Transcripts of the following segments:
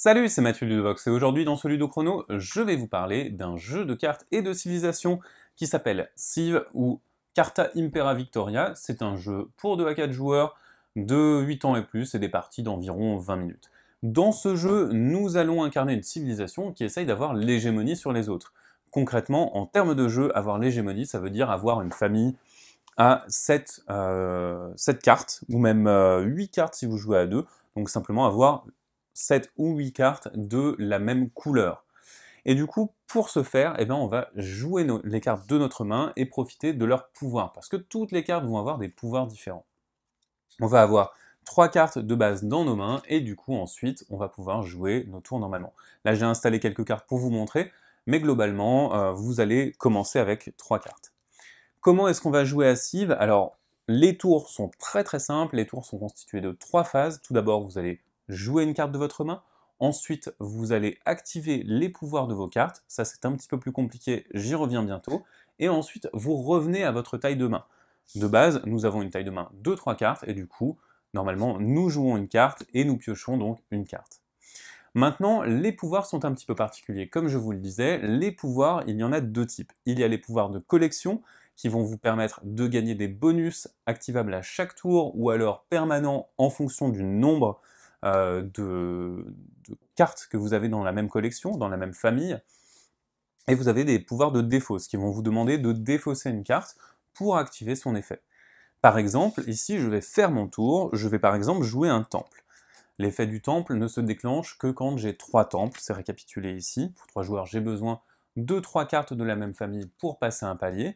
Salut, c'est Mathieu Ludovox et aujourd'hui dans ce Ludo Chrono, je vais vous parler d'un jeu de cartes et de civilisation qui s'appelle Civ ou Carta Impera Victoria. C'est un jeu pour 2 à 4 joueurs de 8 ans et plus et des parties d'environ 20 minutes. Dans ce jeu, nous allons incarner une civilisation qui essaye d'avoir l'hégémonie sur les autres. Concrètement, en termes de jeu, avoir l'hégémonie, ça veut dire avoir une famille à 7 cartes, ou même 8 cartes si vous jouez à 2, donc simplement avoir 7 ou 8 cartes de la même couleur. Et du coup, pour ce faire, eh ben, on va jouer les cartes de notre main et profiter de leurs pouvoirs, parce que toutes les cartes vont avoir des pouvoirs différents. On va avoir 3 cartes de base dans nos mains, et du coup, ensuite, on va pouvoir jouer nos tours normalement. Là, j'ai installé quelques cartes pour vous montrer, mais globalement, vous allez commencer avec 3 cartes. Comment est-ce qu'on va jouer à Civ? Alors, les tours sont très très simples, les tours sont constitués de 3 phases. Tout d'abord, vous allez jouer une carte de votre main, ensuite vous allez activer les pouvoirs de vos cartes, ça c'est un petit peu plus compliqué, j'y reviens bientôt, et ensuite vous revenez à votre taille de main. De base, nous avons une taille de main de 3 cartes, et du coup, normalement, nous jouons une carte, et nous piochons donc une carte. Maintenant, les pouvoirs sont un petit peu particuliers. Comme je vous le disais, les pouvoirs, il y en a 2 types. Il y a les pouvoirs de collection, qui vont vous permettre de gagner des bonus activables à chaque tour, ou alors permanents en fonction du nombre de cartes que vous avez dans la même collection, dans la même famille. Et vous avez des pouvoirs de défausse, qui vont vous demander de défausser une carte pour activer son effet. Par exemple, ici, je vais faire mon tour, je vais par exemple jouer un temple. L'effet du temple ne se déclenche que quand j'ai 3 temples, c'est récapitulé ici. Pour 3 joueurs, j'ai besoin de 3 cartes de la même famille pour passer un palier.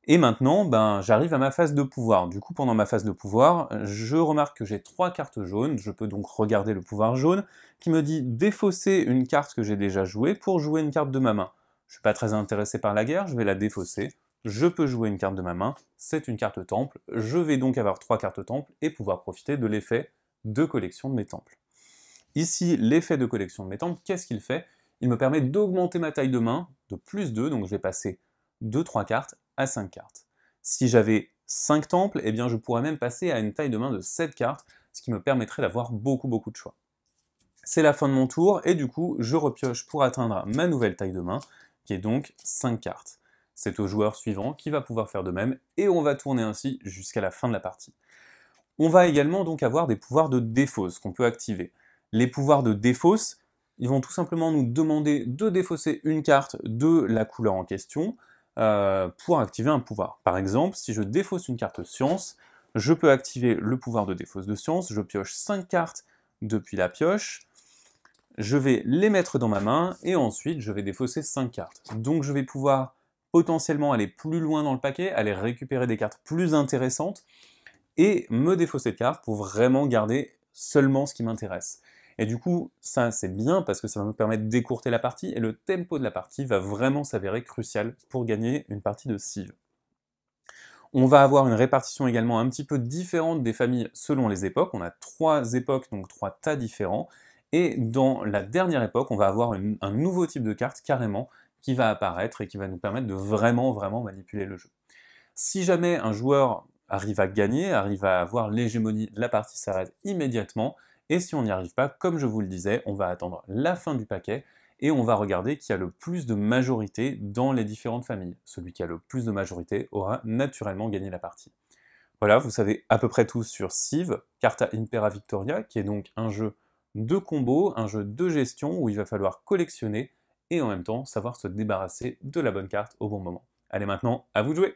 Et maintenant, j'arrive à ma phase de pouvoir. Du coup, pendant ma phase de pouvoir, je remarque que j'ai 3 cartes jaunes, je peux donc regarder le pouvoir jaune, qui me dit défausser une carte que j'ai déjà jouée pour jouer une carte de ma main. Je suis pas très intéressé par la guerre, je vais la défausser, je peux jouer une carte de ma main, c'est une carte temple, je vais donc avoir 3 cartes temple et pouvoir profiter de l'effet de collection de mes temples. Ici, l'effet de collection de mes temples, qu'est-ce qu'il fait? Il me permet d'augmenter ma taille de main de plus 2, donc je vais passer de 3 cartes à 5 cartes. Si j'avais 5 temples, eh bien je pourrais même passer à une taille de main de 7 cartes, ce qui me permettrait d'avoir beaucoup de choix. C'est la fin de mon tour, et du coup, je repioche pour atteindre ma nouvelle taille de main, qui est donc 5 cartes. C'est au joueur suivant qui va pouvoir faire de même, et on va tourner ainsi jusqu'à la fin de la partie. On va également donc avoir des pouvoirs de défausse qu'on peut activer. Les pouvoirs de défausse, ils vont tout simplement nous demander de défausser une carte de la couleur en question pour activer un pouvoir. Par exemple, si je défausse une carte science, je peux activer le pouvoir de défausse de science, je pioche 5 cartes depuis la pioche, je vais les mettre dans ma main, et ensuite je vais défausser 5 cartes. Donc je vais pouvoir potentiellement aller plus loin dans le paquet, aller récupérer des cartes plus intéressantes, et me défausser de cartes pour vraiment garder seulement ce qui m'intéresse. Et du coup, ça c'est bien parce que ça va me permettre d'écourter la partie, et le tempo de la partie va vraiment s'avérer crucial pour gagner une partie de Civ. On va avoir une répartition également un petit peu différente des familles selon les époques. On a 3 époques, donc 3 tas différents, et dans la dernière époque, on va avoir un nouveau type de carte carrément qui va apparaître et qui va nous permettre de vraiment manipuler le jeu. Si jamais un joueur arrive à gagner, arrive à avoir l'hégémonie, la partie s'arrête immédiatement, et si on n'y arrive pas, comme je vous le disais, on va attendre la fin du paquet, et on va regarder qui a le plus de majorité dans les différentes familles. Celui qui a le plus de majorité aura naturellement gagné la partie. Voilà, vous savez à peu près tout sur Civ, Carta Impera Victoria, qui est donc un jeu de combo, un jeu de gestion où il va falloir collectionner, et en même temps savoir se débarrasser de la bonne carte au bon moment. Allez maintenant, à vous de jouer!